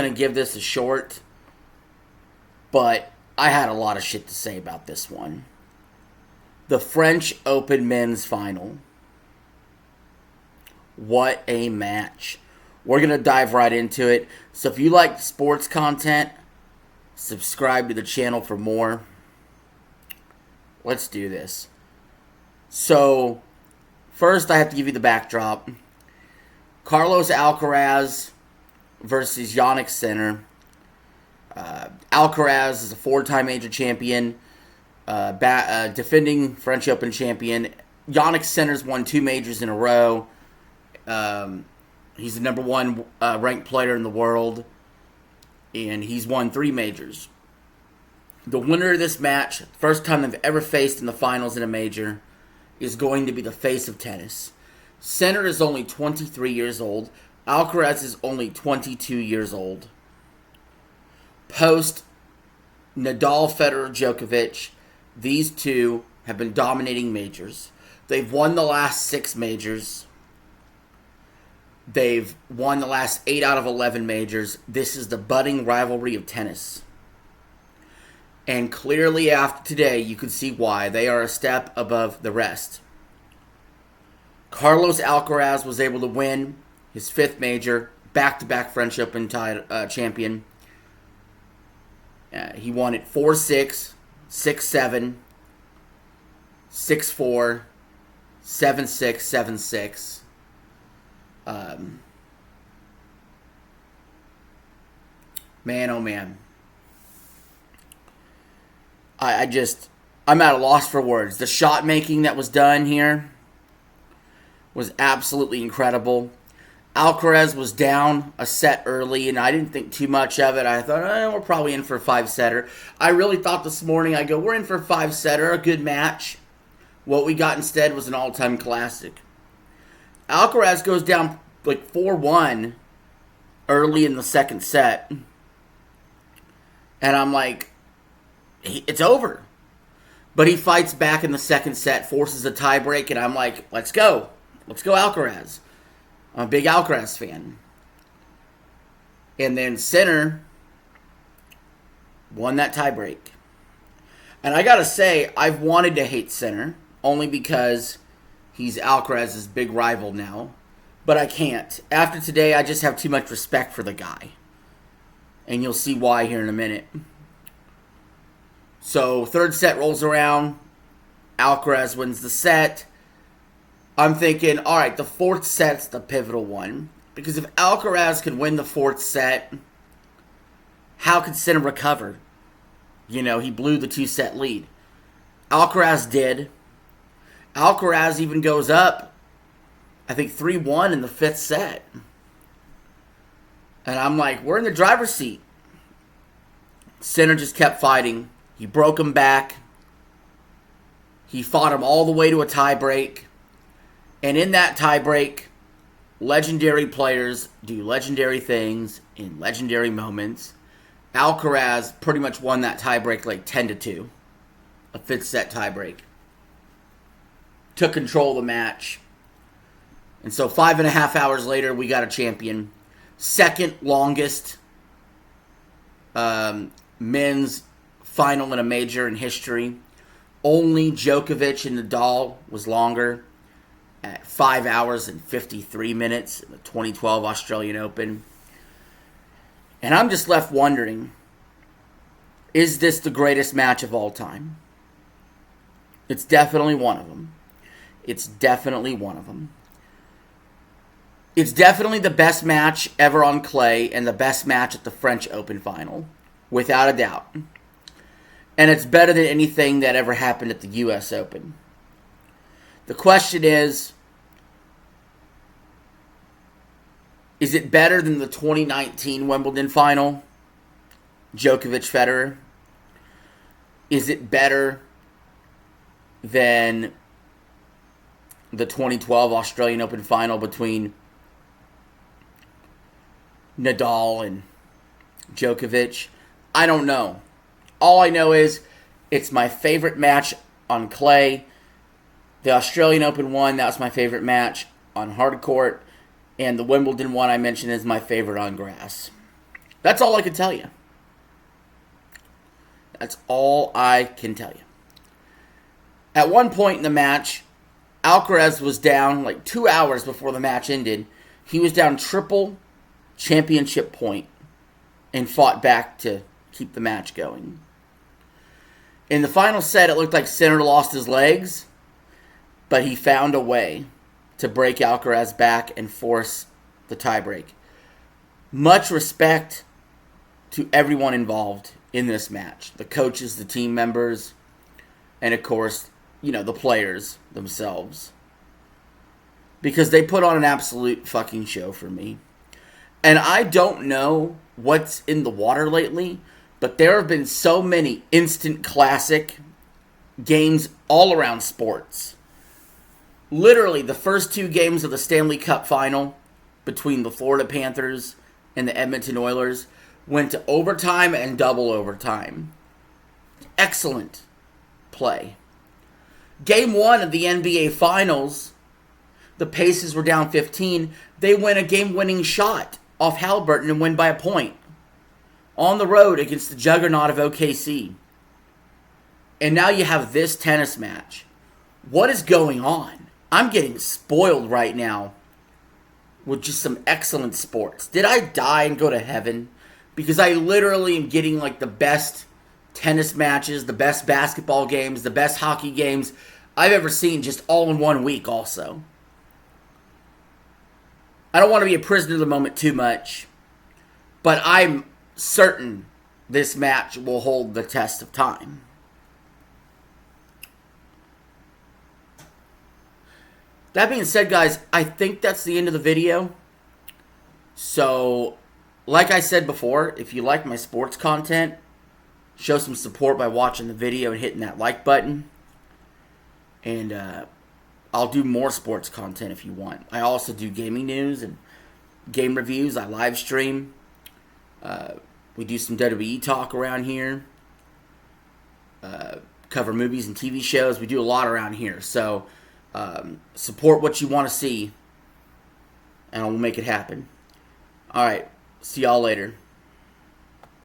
going to give this a short, but I had a lot of shit to say about this one. The French Open men's final. What a match. We're going to dive right into it. So if you like sports content, subscribe to the channel for more. Let's do this. So, first I have to give you the backdrop. Carlos Alcaraz versus Jannik Sinner. Alcaraz is a four-time major champion, defending French Open champion. Jannik Sinner's won 2 majors in a row. He's the number 1 ranked player in the world, and he's won 3 majors. The winner of this match, first time they've ever faced in the finals in a major, is going to be the face of tennis. Sinner is only 23 years old. Alcaraz is only 22 years old. Post Nadal, Federer, Djokovic, these two have been dominating majors. They've won the last 6 majors. They've won the last 8 out of 11 majors. This is the budding rivalry of tennis. And clearly after today, you can see why. They are a step above the rest. Carlos Alcaraz was able to win his 5th major, back-to-back French Open champion. He won it 4-6, 6-7, 6-4, 7-6, 7-6. Man, oh man. I'm at a loss for words. The shot making that was done here was absolutely incredible. Alcaraz was down a set early, and I didn't think too much of it. I thought, we're probably in for a 5-setter. I really thought this morning, we're in for a 5-setter, a good match. What we got instead was an all-time classic. Alcaraz goes down like 4-1 early in the second set. And I'm like, it's over. But he fights back in the second set, forces a tiebreak, and I'm like, let's go. Let's go Alcaraz. I'm a big Alcaraz fan. And then Sinner won that tiebreak. And I gotta say, I've wanted to hate Sinner, only because he's Alcaraz's big rival now. But I can't. After today, I just have too much respect for the guy. And you'll see why here in a minute. So, third set rolls around. Alcaraz wins the set. I'm thinking, all right, the 4th set's the pivotal one. Because if Alcaraz could win the 4th set, how could Sinner recover? You know, he blew the 2-set lead. Alcaraz did. Alcaraz even goes up, I think 3-1 in the 5th set. And I'm like, we're in the driver's seat. Sinner just kept fighting. He broke him back. He fought him all the way to a tiebreak. And in that tiebreak, legendary players do legendary things in legendary moments. Alcaraz pretty much won that tiebreak like 10-2. A 5th set tiebreak. Took control of the match. And so 5.5 hours later, we got a champion. Second longest men's final in a major in history. Only Djokovic and Nadal was longer at 5 hours and 53 minutes in the 2012 Australian Open. And I'm just left wondering, is this the greatest match of all time? It's definitely one of them. It's definitely one of them. It's definitely the best match ever on clay and the best match at the French Open final, without a doubt. And it's better than anything that ever happened at the US Open. The question is it better than the 2019 Wimbledon final? Djokovic Federer? Is it better than the 2012 Australian Open final between Nadal and Djokovic? I don't know. All I know is it's my favorite match on clay. The Australian Open one, that was my favorite match on hard court. And the Wimbledon one I mentioned is my favorite on grass. That's all I can tell you. That's all I can tell you. At one point in the match, Alcaraz was down like 2 hours before the match ended. He was down triple championship point and fought back to keep the match going. In the final set, it looked like Sinner lost his legs, but he found a way to break Alcaraz back and force the tiebreak. Much respect to everyone involved in this match. The coaches, the team members, and of course, the players themselves. Because they put on an absolute fucking show for me. And I don't know what's in the water lately, but there have been so many instant classic games all around sports. Literally, the first 2 games of the Stanley Cup final between the Florida Panthers and the Edmonton Oilers went to overtime and double overtime. Excellent play. Game 1 of the NBA Finals, the Pacers were down 15. They win a game-winning shot off Halliburton and win by a point. On the road against the juggernaut of OKC. And now you have this tennis match. What is going on? I'm getting spoiled right now with just some excellent sports. Did I die and go to heaven? Because I literally am getting like the best tennis matches, the best basketball games, the best hockey games I've ever seen just all in one week also. I don't want to be a prisoner of the moment too much, but I'm certain this match will hold the test of time. That being said, guys, I think that's the end of the video. So, like I said before, if you like my sports content, show some support by watching the video and hitting that like button. And I'll do more sports content if you want. I also do gaming news and game reviews. I live stream. We do some WWE talk around here. Cover movies and TV shows. We do a lot around here. So, support what you want to see, and we'll make it happen. Alright, see y'all later.